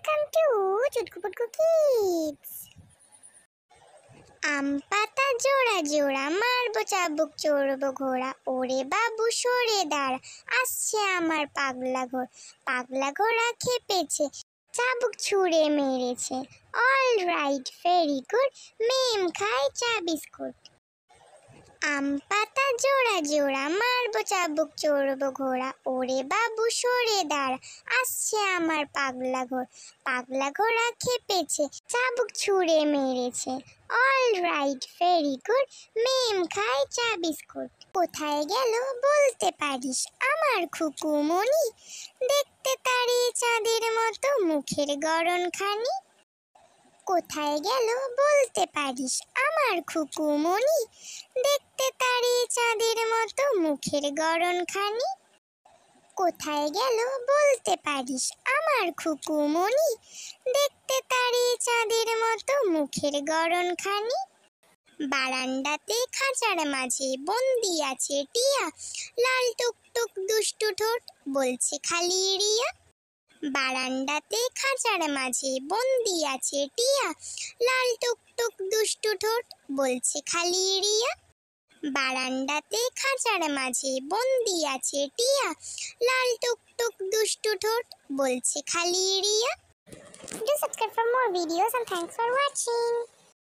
Welcome to Chutku Putku Kids. আম পাতা জোড়া জোড়া মারবো চাবুক চড়বো ঘোড়া, ওরে বাবু সরে দাঁড়া আসছে আমার পাগলা ঘোড়া। পাগলা ঘোড়া খেপেছে, চাবুক ছুঁড়ে মেরেছে। অল রাইট, ভেরি গুড, মেম খায় চা বিস্কুট। আম পাতা জোড়া জোড়া মারবো চাবুক চড়বো ঘোড়া, ওরে বাবু সরে দাঁড়া আসছে আমার পাগলা ঘোড়া। পাগলা ঘোড়া খেপেছে, চাবুক ছুঁড়ে মেরেছে। অল রাইট, ভেরি গুড, মেম খায় চা বিস্কুট। কোথায় গেল বলতে পারিস আমার খুকুমণি, দেখতে তারে চাঁদের মতো মুখের গড়নখানি। কোথায় গেল বলতে পারিস আমার খুকুমণি, দেখতে তারে চাঁদের মতো মুখের গড়নখানি। কোথায় গেল বলতে পারিস আমার খুকুমণি, দেখতে তারে চাঁদের মতো মুখের গড়নখানি। বারান্দাতে খাঁচার মাঝে বন্দি আছে টিয়া, লাল টুকটুক দুষ্টু ঠোঁট বলছে খালি রিয়া। বারান্দাতে খাঁচার মাঝে বন্দি আছে টিয়া, লাল টুকটুক দুষ্টু ঠোঁট বলছে খালি রিয়া। বারান্দাতে খাঁচার মাঝে বন্দি আছে টিয়া, লাল টুকটুক দুষ্টু ঠোঁট বলছে খালি Riya. Do subscribe for more videos and thanks for watching.